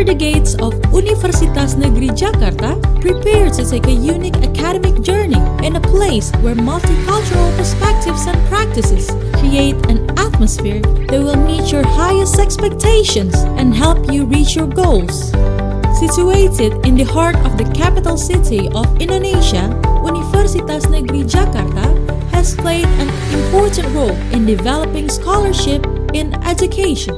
enter the gates of Universitas Negeri Jakarta, prepare to take a unique academic journey in a place where multicultural perspectives and practices create an atmosphere that will meet your highest expectations and help you reach your goals. Situated in the heart of the capital city of Indonesia, Universitas Negeri Jakarta has played an important role in developing scholarship in education.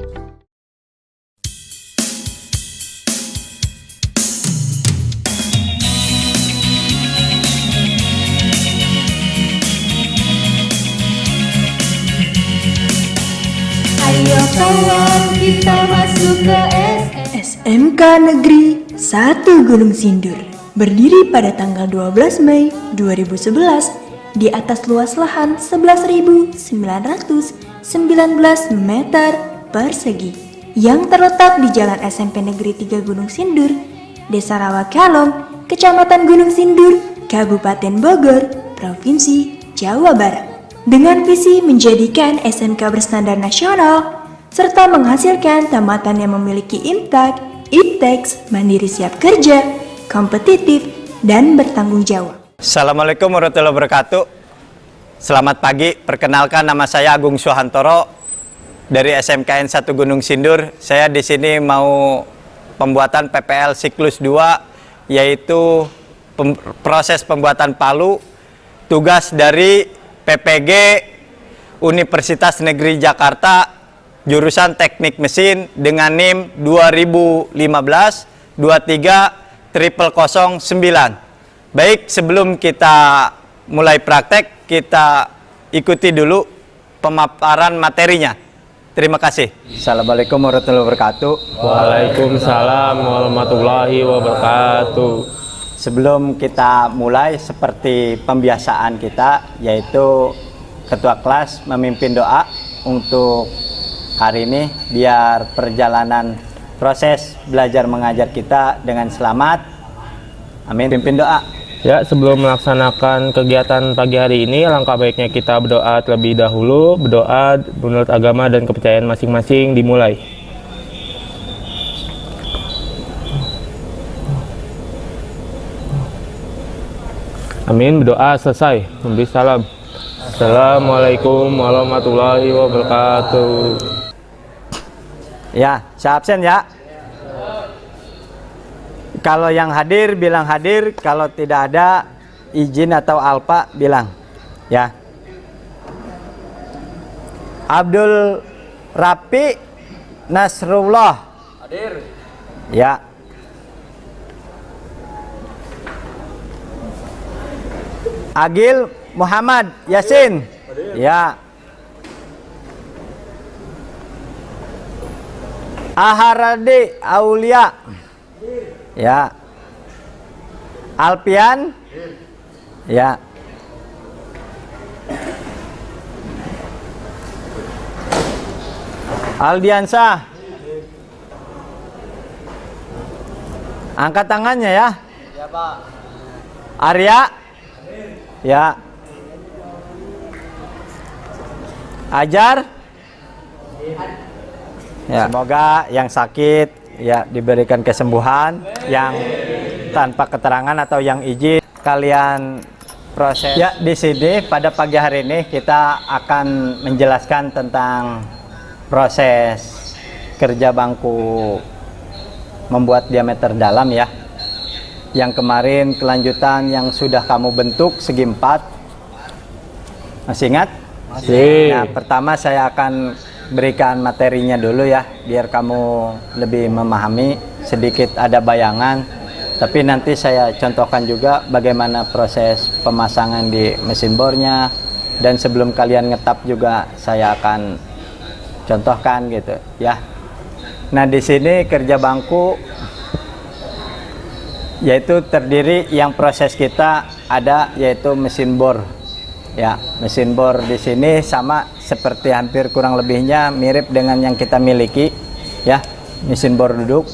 Ayo kawan, kita masuk ke SMK Negeri 1 Gunung Sindur berdiri pada tanggal 12 Mei 2011 di atas luas lahan 11.919 meter persegi yang terletak di Jalan SMP Negeri 3 Gunung Sindur, Desa Rawakalong, Kecamatan Gunung Sindur, Kabupaten Bogor, Provinsi Jawa Barat. Dengan visi menjadikan SMK berstandar nasional serta menghasilkan tamatan yang memiliki IMTAK, ITEX, mandiri siap kerja, kompetitif, dan bertanggung jawab. Assalamualaikum warahmatullahi wabarakatuh. Selamat pagi, perkenalkan nama saya Agung Suhantoro dari SMKN 1 Gunung Sindur. Saya di sini mau pembuatan PPL siklus 2, yaitu proses pembuatan palu, tugas dari PPG Universitas Negeri Jakarta, jurusan Teknik Mesin dengan NIM 2015-23-0009. Baik, sebelum kita mulai praktek, kita ikuti dulu pemaparan materinya. Terima kasih. Assalamualaikum warahmatullahi wabarakatuh. Waalaikumsalam warahmatullahi wabarakatuh. Sebelum kita mulai, seperti pembiasaan kita, yaitu ketua kelas memimpin doa untuk hari ini, biar perjalanan proses belajar mengajar kita dengan selamat. Amin. Pimpin doa. Ya, sebelum melaksanakan kegiatan pagi hari ini, alangkah baiknya kita berdoa terlebih dahulu. Berdoa menurut agama dan kepercayaan masing-masing dimulai. Amin, berdoa selesai. Memberi salam. Assalamualaikum warahmatullahi wabarakatuh. Ya, saya absen ya. Kalau yang hadir bilang hadir, kalau tidak ada izin atau alpa bilang ya. Abdul Rapi Nasrullah hadir. Ya. Agil Muhammad Yasin hadir. Ya. Aharadi Aulia hadir. Ya. Alpian hadir. Ya. Aldiansa hadir. Angkat tangannya ya. Ya, Pak. Arya hadir. Ya. Ajar. Ya. Semoga yang sakit ya diberikan kesembuhan, yang tanpa keterangan atau yang izin kalian proses. Ya, di sini pada pagi hari ini kita akan menjelaskan tentang proses kerja bangku membuat diameter dalam ya. Yang kemarin kelanjutan yang sudah kamu bentuk segi 4. Masih ingat? Masih. Nah, pertama saya akan berikan materinya dulu ya, biar kamu lebih memahami, sedikit ada bayangan. Tapi nanti saya contohkan juga bagaimana proses pemasangan di mesin bornya, dan sebelum kalian ngetap juga saya akan contohkan gitu ya. Nah, di sini kerja bangku yaitu terdiri, yang proses kita ada yaitu mesin bor ya. Mesin bor di sini sama seperti, hampir kurang lebihnya mirip dengan yang kita miliki ya, mesin bor duduk.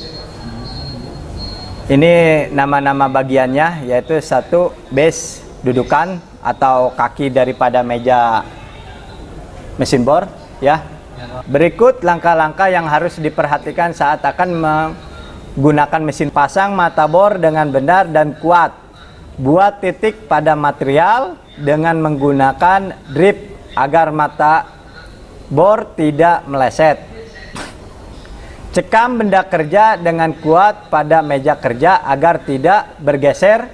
Ini nama-nama bagiannya, yaitu satu base dudukan atau kaki daripada meja mesin bor ya. Berikut langkah-langkah yang harus diperhatikan saat akan Gunakan mesin pasang mata bor dengan benar dan kuat. Buat titik pada material dengan menggunakan drip agar mata bor tidak meleset. Cekam benda kerja dengan kuat pada meja kerja agar tidak bergeser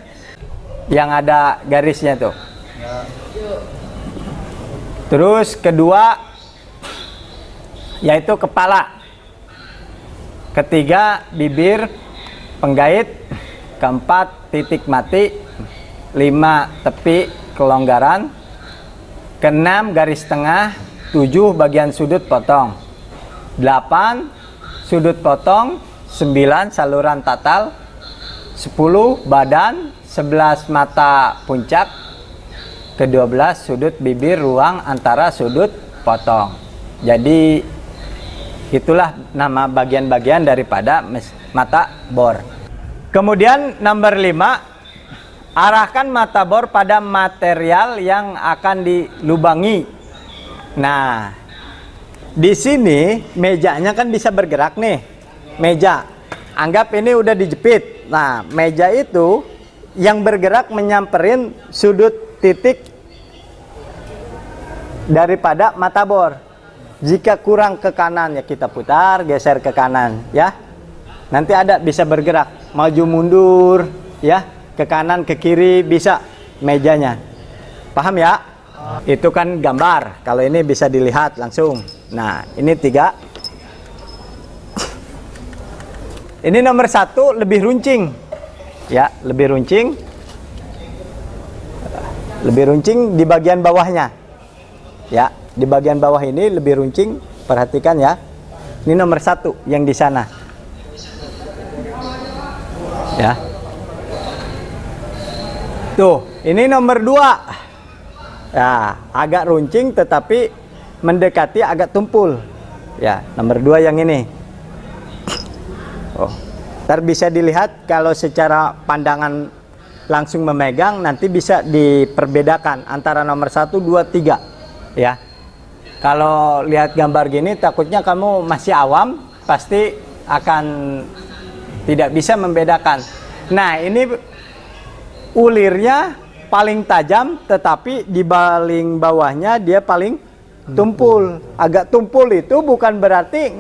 yang ada garisnya tuh. Terus kedua yaitu kepala. Ketiga bibir penggait. Keempat titik mati. 5 tepi kelonggaran. Keenam garis tengah. 7 bagian sudut potong. 8 sudut potong. 9 saluran tatal. 10 badan. 11 mata puncak. Ke-12 sudut bibir ruang antara sudut potong. Jadi itulah nama bagian-bagian daripada mata bor. Kemudian nomor 5, arahkan mata bor pada material yang akan dilubangi. Nah, di sini mejanya kan bisa bergerak nih. Meja, anggap ini udah dijepit. Nah, meja itu yang bergerak menyamperin sudut titik daripada mata bor. Jika kurang ke kanan ya kita putar, geser ke kanan ya. Nanti ada bisa bergerak, maju mundur ya, ke kanan ke kiri bisa mejanya. Paham ya? Itu kan gambar. Kalau ini bisa dilihat langsung. Nah, ini 3. Ini nomor 1 lebih runcing. Ya, lebih runcing. Lebih runcing di bagian bawahnya. Ya, di bagian bawah ini lebih runcing, perhatikan ya. Ini nomor 1 yang di sana. Ya. Tuh, ini nomor 2. Ya, agak runcing tetapi mendekati agak tumpul. Ya, nomor 2 yang ini. Oh, ntar bisa dilihat kalau secara pandangan langsung memegang nanti bisa diperbedakan antara nomor 1, 2, 3. Ya, kalau lihat gambar gini takutnya kamu masih awam, pasti akan tidak bisa membedakan. Nah, ini ulirnya paling tajam, tetapi di paling bawahnya dia paling tumpul. Agak tumpul itu bukan berarti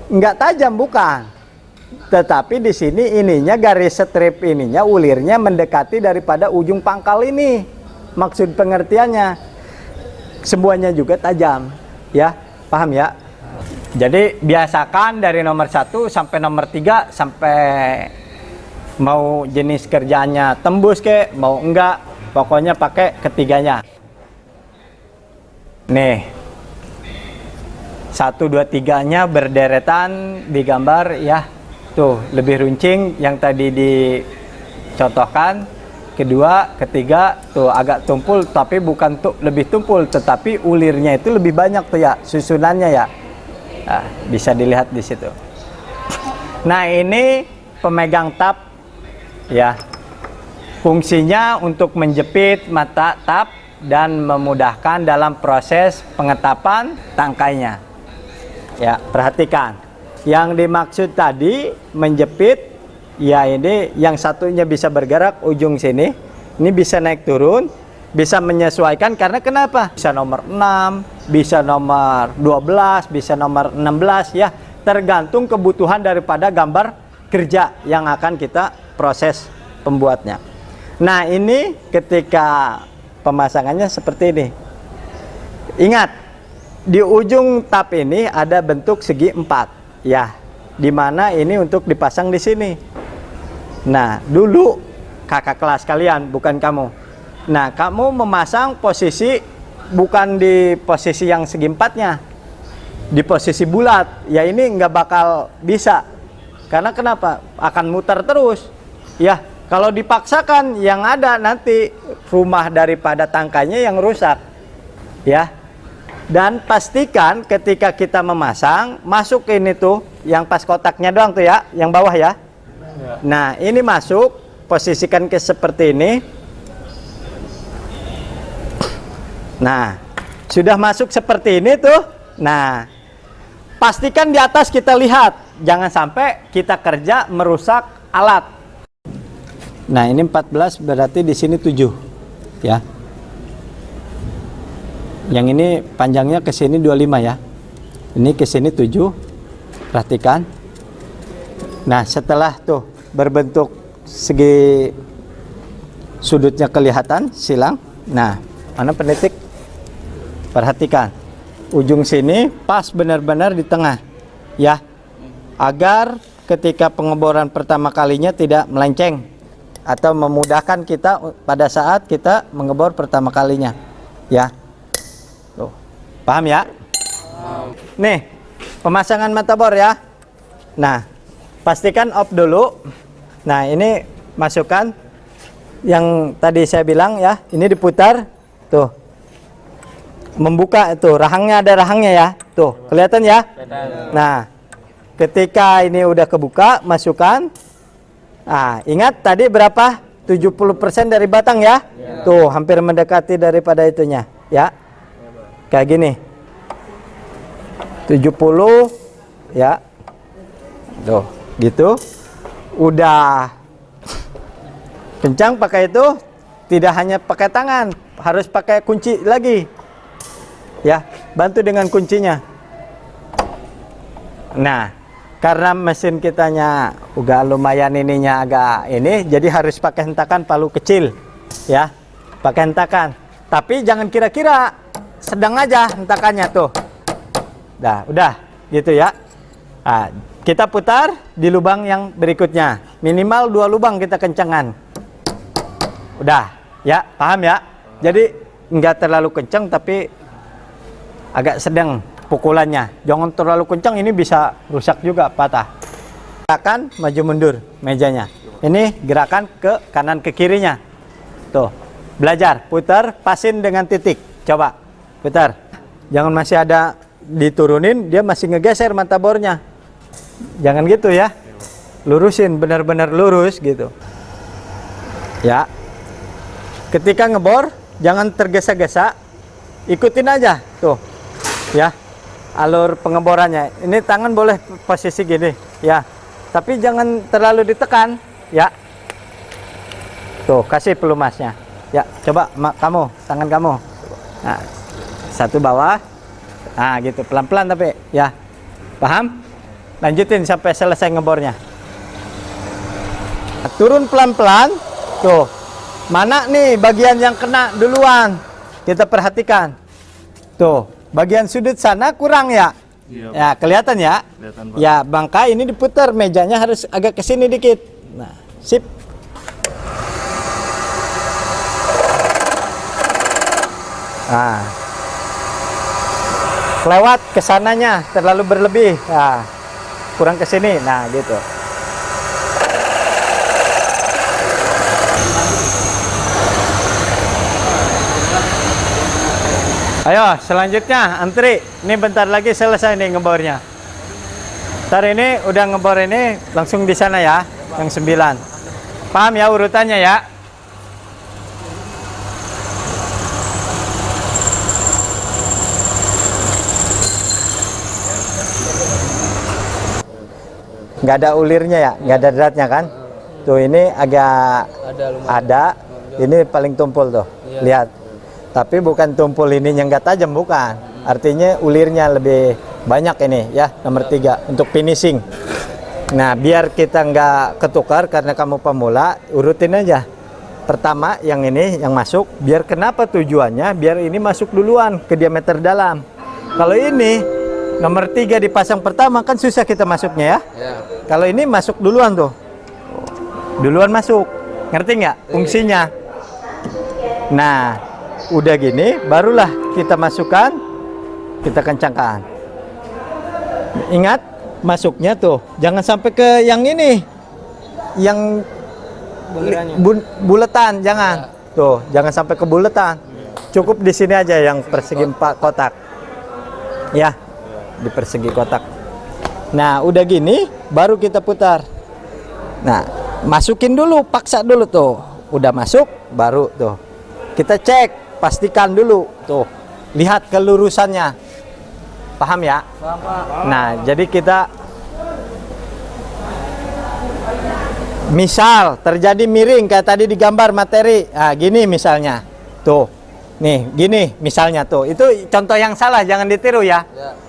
nggak tajam, bukan. Tetapi di sini ininya garis strip ininya ulirnya mendekati daripada ujung pangkal ini. Maksud pengertiannya. Semuanya juga tajam, ya, paham ya? Jadi biasakan dari nomor 1 sampai nomor 3 sampai mau jenis kerjanya tembus ke, mau enggak, pokoknya pakai ketiganya. Nih, 1, 2, 3-nya berderetan digambar ya, tuh lebih runcing yang tadi dicontohkan. Kedua, ketiga tuh agak tumpul, tapi bukan tuh lebih tumpul, tetapi ulirnya itu lebih banyak tuh ya, susunannya ya. Nah, bisa dilihat di situ. Nah, ini pemegang tab ya. Fungsinya untuk menjepit mata tab dan memudahkan dalam proses pengetapan tangkainya. Ya, perhatikan. Yang dimaksud tadi menjepit ya, ini yang satunya bisa bergerak ujung sini, ini bisa naik turun, bisa menyesuaikan karena kenapa? Bisa nomor 6, bisa nomor 12, bisa nomor 16 ya, tergantung kebutuhan daripada gambar kerja yang akan kita proses pembuatnya. Nah, ini ketika pemasangannya seperti ini. Ingat, di ujung tab ini ada bentuk segi 4 ya, dimana ini untuk dipasang di sini. Nah, dulu kakak kelas kalian, bukan kamu. Nah, kamu memasang posisi bukan di posisi yang segi 4-nya, di posisi bulat. Ya, ini nggak bakal bisa. Karena kenapa? Akan muter terus. Ya, kalau dipaksakan yang ada nanti rumah daripada tangkainya yang rusak. Ya. Dan pastikan ketika kita memasang, masuk ini tuh, yang pas kotaknya doang tuh ya, yang bawah ya. Nah, ini masuk, posisikan ke seperti ini. Nah, sudah masuk seperti ini tuh. Nah, pastikan di atas kita lihat jangan sampai kita kerja merusak alat. Nah, ini 14 berarti di sini 7 ya. Yang ini panjangnya ke sini 25 ya. Ini ke sini 7. Perhatikan. Nah, setelah tuh berbentuk segi sudutnya kelihatan silang. Nah, mana penitik? Perhatikan. Ujung sini pas benar-benar di tengah ya. Agar ketika pengeboran pertama kalinya tidak melenceng atau memudahkan kita pada saat kita mengebor pertama kalinya ya. Tuh. Paham ya? Nih, pemasangan mata bor ya. Nah, pastikan off dulu. Nah, ini masukkan yang tadi saya bilang ya, ini diputar tuh. Membuka itu, rahangnya ada rahangnya ya. Tuh, kelihatan ya? Nah, ketika ini udah kebuka, masukkan. Nah, ingat tadi berapa? 70% dari batang ya? Tuh, hampir mendekati daripada itunya, ya. Kayak gini. 70 ya. Tuh, gitu. Udah kencang pakai itu, tidak hanya pakai tangan, harus pakai kunci lagi. Ya, bantu dengan kuncinya. Nah, karena mesin kitanya udah lumayan ininya agak ini, jadi harus pakai hentakan palu kecil ya, pakai hentakan. Tapi jangan kira-kira, sedang aja hentakannya tuh. Udah gitu ya. Nah, kita putar di lubang yang berikutnya, minimal 2 lubang kita kencangan. Udah ya, paham ya? Jadi nggak terlalu kencang tapi agak sedang pukulannya, jangan terlalu kencang, ini bisa rusak juga, patah. Gerakan maju mundur mejanya, ini gerakan ke kanan ke kirinya. Tuh, belajar putar, pasin dengan titik, coba putar, jangan masih ada diturunin dia masih ngegeser mata bornya, jangan gitu ya, lurusin, benar-benar lurus gitu ya. Ketika ngebor jangan tergesa-gesa, ikutin aja tuh ya alur pengeborannya. Ini tangan boleh posisi gini ya, tapi jangan terlalu ditekan ya. Tuh, kasih pelumasnya ya, coba kamu, tangan kamu. Nah, satu bawah, nah gitu, pelan-pelan tapi ya, paham? Lanjutin sampai selesai ngebornya. Nah, turun pelan-pelan. Tuh, mana nih bagian yang kena duluan, kita perhatikan. Tuh, bagian sudut sana kurang ya? Ya, kelihatan ya? Ya, bangkai ini diputar, mejanya harus agak ke sini dikit. Nah, sip. Nah, kelewat ke sananya, terlalu berlebih. Nah, kurang ke sini. Nah, gitu. Ayo, selanjutnya antri. Ini bentar lagi selesai nih ngebornya. Ntar ini udah ngebor ini langsung di sana ya, yang 9. Paham ya urutannya ya? Nggak ada ulirnya ya, nggak ada dratnya kan? Tuh ini agak ada. Ini paling tumpul tuh, lihat. Tapi bukan tumpul ini yang nggak tajam, bukan. Artinya ulirnya lebih banyak ini ya, nomor 3 untuk finishing. Nah, biar kita nggak ketukar karena kamu pemula, urutin aja. Pertama yang ini yang masuk, biar kenapa tujuannya? Biar ini masuk duluan ke diameter dalam. Kalau ini nomor 3 dipasang pertama kan susah kita masuknya ya. Kalau ini masuk duluan tuh, duluan masuk. Ngerti nggak fungsinya? Nah, udah gini, barulah kita masukkan, kita kencangkan. Ingat, masuknya tuh, jangan sampai ke yang ini, yang buletan, jangan. Tuh, jangan sampai ke buletan. Cukup di sini aja yang persegi 4 kotak. Ya, di persegi kotak. Nah, udah gini, baru kita putar. Nah, masukin dulu, paksa dulu tuh. Udah masuk, baru tuh. Kita cek. Pastikan dulu tuh, lihat kelurusannya, paham ya? Paham, Pak. Nah, jadi kita Misal terjadi miring kayak tadi di gambar materi. Nah, gini misalnya. Tuh. Nih, gini misalnya tuh. Itu contoh yang salah, jangan ditiru ya.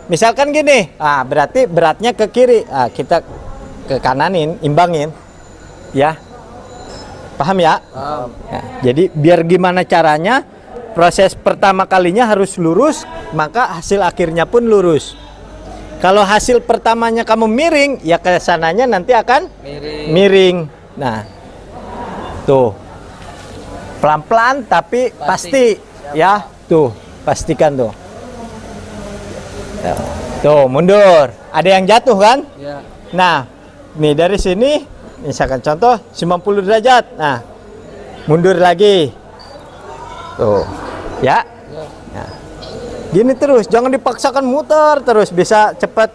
Misalkan gini. Ah, berarti beratnya ke kiri. Ah, kita ke kananin, imbangin. Ya. Paham ya? Paham. Ya, jadi biar gimana caranya, proses pertama kalinya harus lurus, maka hasil akhirnya pun lurus. Kalau hasil pertamanya kamu miring, ya ke sananya nanti akan miring. Nah, tuh. Pelan-pelan tapi pasti. Ya, tuh. Pastikan tuh. Ya. Tuh, mundur. Ada yang jatuh kan? Ya. Nah, nih dari sini, misalkan contoh 90 derajat. Nah, mundur lagi. Tuh. Ya. Nah. Gini terus, jangan dipaksakan muter terus, bisa cepat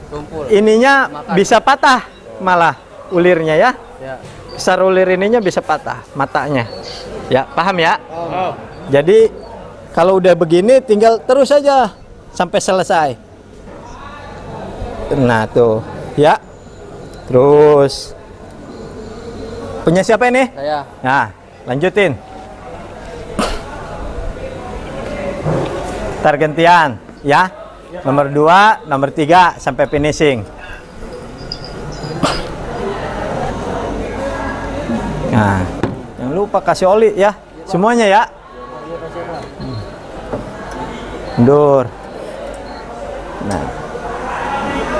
Tumpul. ininya Makan. bisa patah malah ulirnya ya. Ya. Besar ulir ininya bisa patah matanya. Ya, paham ya? Oh. Jadi kalau udah begini tinggal terus aja sampai selesai. Nah, tuh. Ya. Terus. Punya siapa ini? Saya. Nah, lanjutin. Ntar gantian, ya. Nomor 2, nomor 3 sampai finishing. Nah, jangan lupa kasih oli ya. Semuanya ya. Mundur. Nah.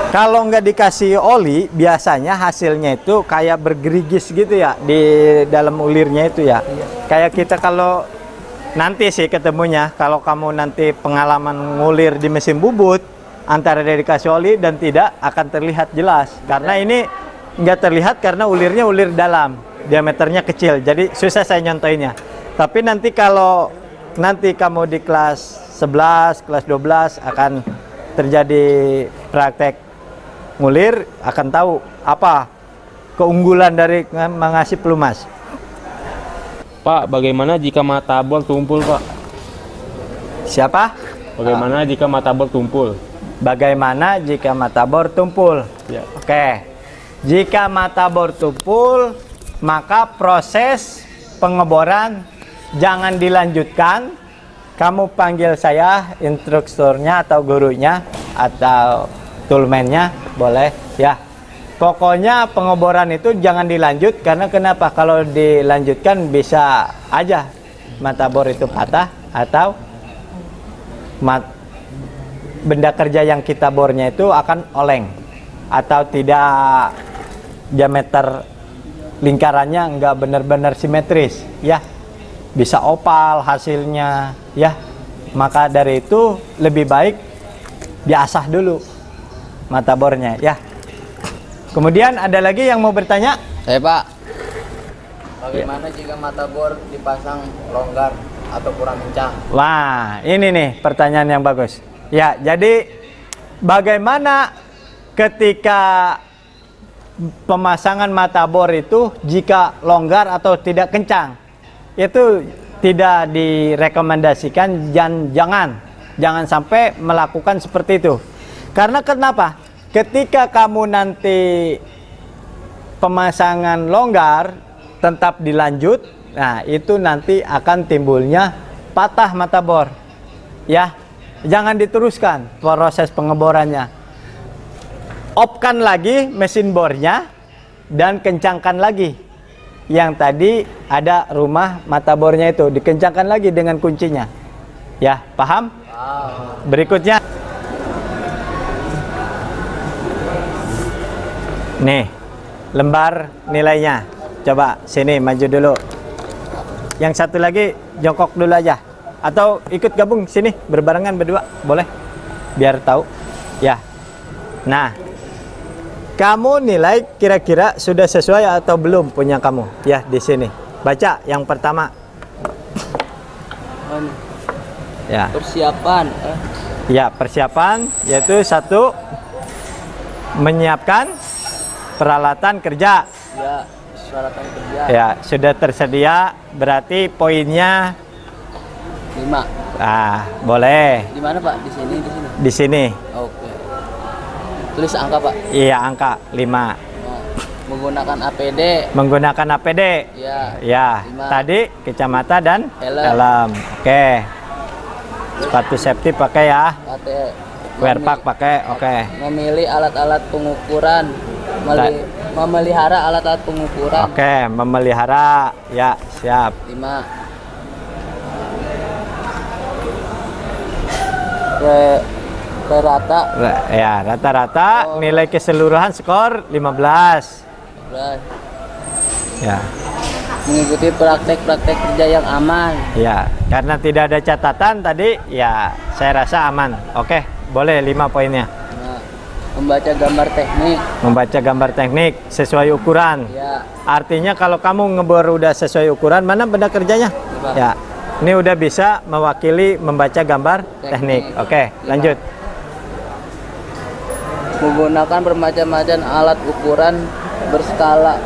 Kalau nggak dikasih oli, biasanya hasilnya itu kayak bergerigis gitu ya di dalam ulirnya itu ya. Kayak kita kalau nanti sih ketemunya, kalau kamu nanti pengalaman ngulir di mesin bubut, antara dia dikasih oli dan tidak akan terlihat jelas. Karena ini nggak terlihat karena ulirnya ulir dalam, diameternya kecil. Jadi susah saya nyontoinnya. Tapi nanti kalau nanti kamu di kelas 11, kelas 12 akan terjadi praktek ngulir, akan tahu apa keunggulan dari mengasih pelumas. Pak, bagaimana jika matabor tumpul, Pak? Siapa? Bagaimana jika matabor tumpul? Bagaimana jika matabor tumpul? Ya. Oke. Jika matabor tumpul, maka proses pengeboran jangan dilanjutkan. Kamu panggil saya instrukturnya atau gurunya atau toolman-nya, boleh ya. Pokoknya pengeboran itu jangan dilanjut, karena kenapa? Kalau dilanjutkan bisa aja matabor itu patah atau benda kerja yang kita bornya itu akan oleng atau tidak, diameter lingkarannya nggak benar-benar simetris ya, bisa opal hasilnya ya. Maka dari itu lebih baik diasah dulu matabornya ya. Kemudian ada lagi yang mau bertanya? Saya, Pak. Bagaimana jika matabor dipasang longgar atau kurang kencang? Wah, ini nih pertanyaan yang bagus. Ya, jadi bagaimana ketika pemasangan matabor itu jika longgar atau tidak kencang? Itu tidak direkomendasikan, jangan sampai melakukan seperti itu. Karena kenapa? Ketika kamu nanti pemasangan longgar tetap dilanjut, nah itu nanti akan timbulnya patah matabor. Ya, jangan diteruskan proses pengeborannya. Opkan lagi mesin bornya dan kencangkan lagi. Yang tadi ada rumah matabornya itu dikencangkan lagi dengan kuncinya. Ya, paham? Berikutnya. Nih, lembar nilainya. Coba sini maju dulu. Yang satu lagi jongkok dulu aja. Atau ikut gabung sini berbarengan berdua, boleh? Biar tahu. Ya. Nah, kamu nilai kira-kira sudah sesuai atau belum punya kamu? Ya, di sini. Baca yang pertama. Ya. Persiapan. Ya, persiapan yaitu satu, menyiapkan peralatan kerja. Ya, peralatan kerja. Ya, sudah tersedia, berarti poinnya 5. ah, boleh. Di mana, Pak? Di sini, di sini. Di sini. Oke. Tulis angka, Pak. Iya, angka 5. Nah, Menggunakan APD. Menggunakan APD. Ya. Ya. 5. Tadi kacamata dan Helm. helm. Oke. Sepatu safety pakai ya. Pakai Wear pack pakai. Oke. memilih alat-alat pengukuran. Memelihara alat-alat pengukuran. Oke, memelihara. Ya, siap. 5. Rata. Ya, rata-rata nilai keseluruhan skor 15. Ya. Mengikuti praktek-praktek kerja yang aman. Ya, karena tidak ada catatan tadi, ya saya rasa aman. Oke, boleh 5 poinnya. Nah, membaca gambar teknik. Membaca gambar teknik sesuai ukuran. Ya. Artinya kalau kamu ngebor udah sesuai ukuran, mana benda kerjanya? Coba. Ya, ini udah bisa mewakili membaca gambar teknik. Oke, lanjut. Menggunakan bermacam-macam alat ukuran berskala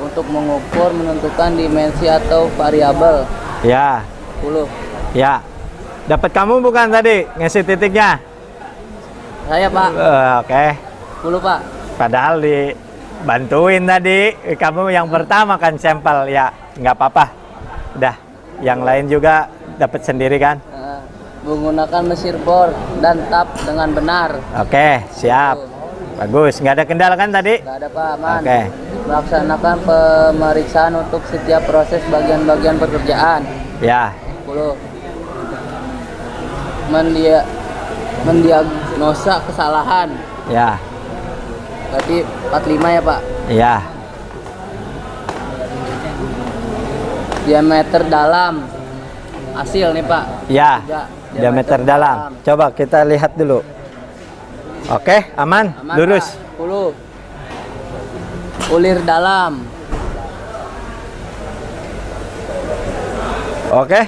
untuk mengukur, menentukan dimensi atau variabel. Ya, 10. ya. Dapat kamu bukan tadi ngasih titiknya? Saya, Pak. Oke. 10, Pak. Padahal dibantuin tadi, kamu yang pertama kan sampel, ya nggak apa-apa. Udah, yang lain juga dapat sendiri kan? Menggunakan mesin bor dan tap dengan benar. Oke, siap. Bagus, nggak ada kendala kan tadi? Nggak ada, Pak, aman. Oke. Melaksanakan pemeriksaan untuk setiap proses bagian-bagian pekerjaan. Ya, 10. Mendiagnosa kesalahan. ya, Berarti 45 ya, Pak. ya, Diameter dalam. Hasil nih, Pak. ya. Tiga. Diameter dalam. Coba kita lihat dulu. Oke, aman, Aman, lurus. Pak. 10. Ulir dalam. Oke,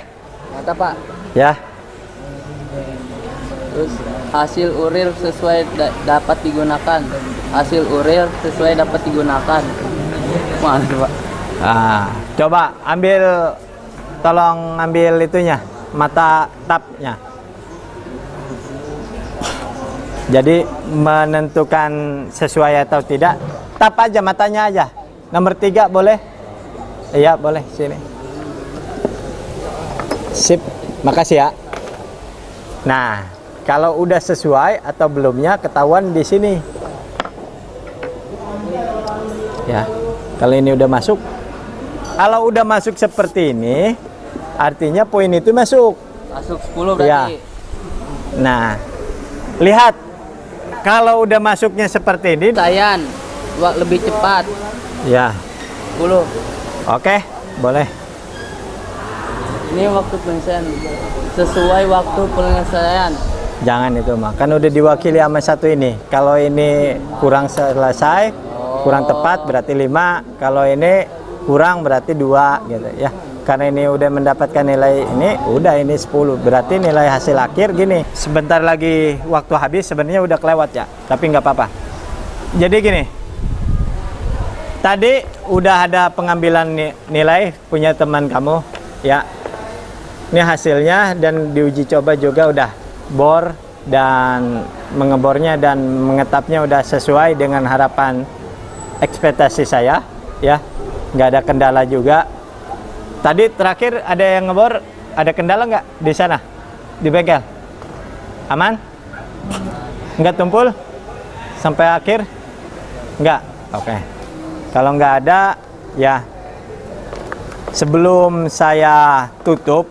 Mantap, Pak. ya, Terus hasil urir sesuai dapat digunakan. Hasil urir sesuai dapat digunakan. Mantap, Pak. nah, coba tolong ambil itunya, mata tapnya. Jadi menentukan sesuai atau tidak, tap aja matanya aja. Nomor 3 boleh? Iya, boleh, sini. Sip, makasih ya. Nah, kalau udah sesuai atau belumnya ketahuan di sini. Ya, kalau ini udah masuk. Kalau udah masuk seperti ini, artinya poin itu masuk. Masuk 10 berarti. Ya. Nah, lihat. Kalau udah masuknya seperti ini, Tayan lebih cepat. ya, 10. oke, boleh. Ini waktu penyelesaian sesuai waktu penyelesaian. Jangan itu mah, kan udah diwakili sama satu ini. Kalau ini kurang selesai, kurang tepat berarti 5. Kalau ini kurang berarti 2 gitu ya. Karena ini udah mendapatkan nilai ini, udah ini 10. Berarti nilai hasil akhir gini. Sebentar lagi waktu habis, sebenarnya udah kelewat ya. Tapi nggak apa-apa. Jadi gini. Tadi udah ada pengambilan nilai punya teman kamu ya. Ini hasilnya dan diuji coba juga udah bor dan mengebornya dan mengetapnya udah sesuai dengan harapan ekspektasi saya ya. Nggak ada kendala juga. Tadi terakhir ada yang ngebor, ada kendala nggak di sana? Di bengkel? Aman? Nggak tumpul? Sampai akhir? Nggak? Oke. Kalau nggak ada, ya sebelum saya tutup,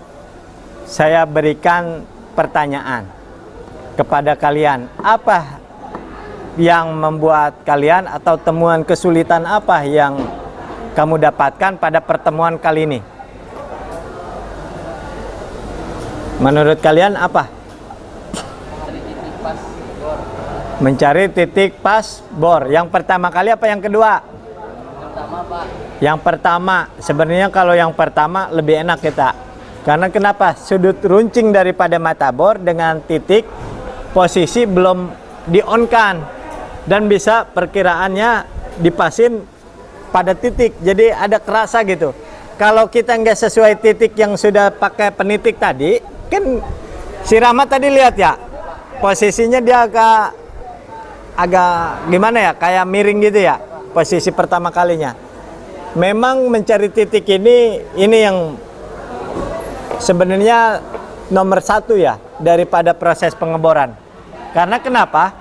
saya berikan pertanyaan kepada kalian. Apa yang membuat kalian atau temuan kesulitan apa yang kamu dapatkan pada pertemuan kali ini? Menurut kalian apa? Mencari titik pas bor. Yang pertama kali apa yang kedua? Pertama, Pak. Yang pertama. Sebenarnya kalau yang pertama lebih enak kita. Karena kenapa? Sudut runcing daripada mata bor dengan titik posisi belum di-on-kan. Dan bisa perkiraannya dipasin pada titik. Jadi ada kerasa gitu. Kalau kita nggak sesuai titik yang sudah pakai penitik tadi, kan si Rahmat tadi lihat ya, posisinya dia agak gimana ya, kayak miring gitu ya. posisi pertama kalinya. Memang mencari titik ini yang sebenarnya nomor satu ya daripada proses pengeboran. Karena kenapa?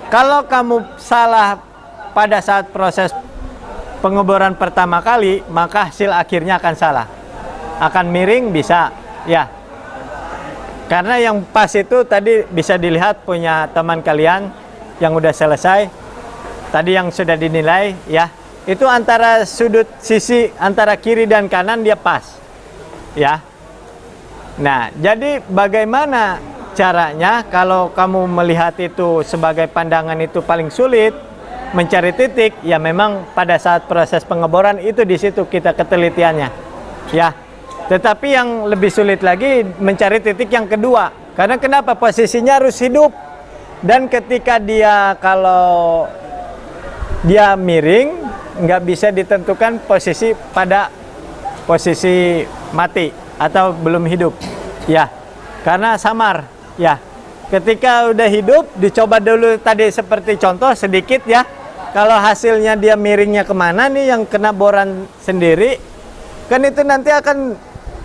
Kalau kamu salah pada saat proses pengeboran pertama kali, maka hasil akhirnya akan salah. Akan miring bisa, ya. Karena yang pas itu tadi bisa dilihat punya teman kalian yang udah selesai. Tadi yang sudah dinilai, ya. Itu antara sudut sisi antara kiri dan kanan dia pas. Ya. Nah, jadi bagaimana caranya kalau kamu melihat itu sebagai pandangan itu paling sulit mencari titik, ya memang pada saat proses pengeboran itu di situ kita ketelitiannya. Ya. Tetapi yang lebih sulit lagi mencari titik yang kedua. Karena kenapa? Posisinya harus hidup. Dan ketika dia kalau dia miring nggak bisa ditentukan posisi pada posisi mati atau belum hidup, ya, karena samar, ya. Ketika udah hidup, dicoba dulu tadi seperti contoh sedikit, ya. Kalau hasilnya dia miringnya kemana nih yang kena boran sendiri, kan itu nanti akan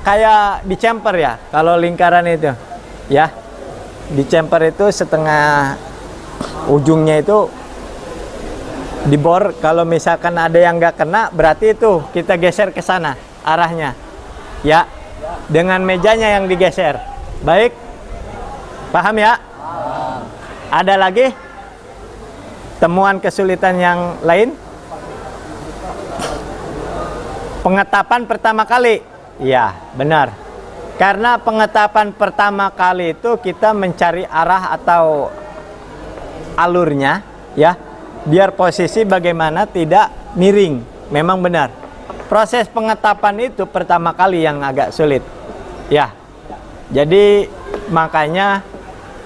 kayak dicemper ya. Kalau lingkaran itu, ya, dicemper itu setengah ujungnya itu dibor. Kalau misalkan ada yang nggak kena, berarti itu kita geser ke sana arahnya, ya, dengan mejanya yang digeser. Baik, paham ya? Ada lagi temuan kesulitan yang lain? Pengetapan pertama kali, ya benar. Karena pengetapan pertama kali itu kita mencari arah atau alurnya, ya, biar posisi bagaimana tidak miring. Memang benar. Proses pengetapan itu pertama kali yang agak sulit. Ya. Jadi makanya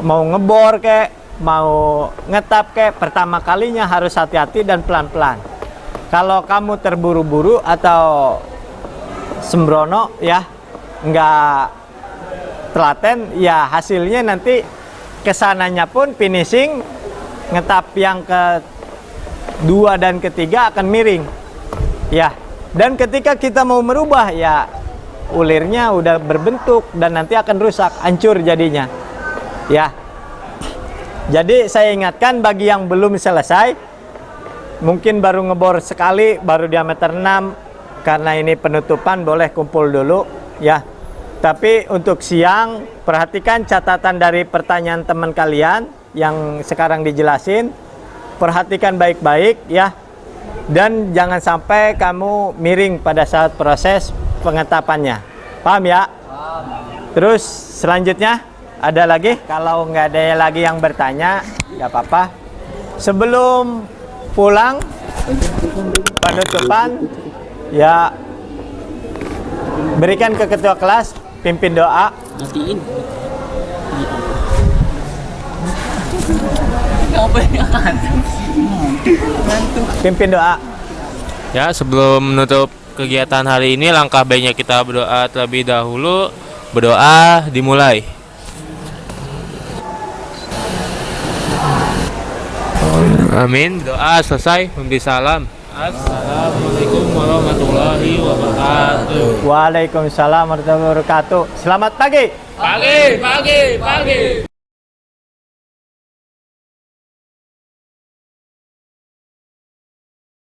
mau ngebor kek, mau ngetap kek, pertama kalinya harus hati-hati dan pelan-pelan. Kalau kamu terburu-buru atau sembrono, ya, nggak telaten, ya hasilnya nanti kesananya pun finishing ngetap yang kedua dan ketiga akan miring, ya. Dan ketika kita mau merubah, ya ulirnya udah berbentuk dan nanti akan rusak, hancur jadinya, ya. Jadi saya ingatkan bagi yang belum selesai, mungkin baru ngebor sekali, baru diameter 6, karena ini penutupan boleh kumpul dulu, ya. Tapi untuk siang, perhatikan catatan dari pertanyaan teman kalian yang sekarang dijelasin, perhatikan baik-baik, ya. Dan jangan sampai kamu miring pada saat proses pengetapannya. Paham ya? Terus selanjutnya ada lagi? Kalau nggak ada lagi yang bertanya, nggak apa-apa. Sebelum pulang penutupan, ya, berikan ke ketua kelas, pimpin doa. Matiin. Pimpin doa. Ya, sebelum menutup kegiatan hari ini, langkah baiknya kita berdoa terlebih dahulu. Berdoa dimulai. Amin. Doa selesai. Memberi salam. Assalamualaikum warahmatullahi wabarakatuh. Waalaikumsalam warahmatullahi wabarakatuh. Selamat pagi. Pagi.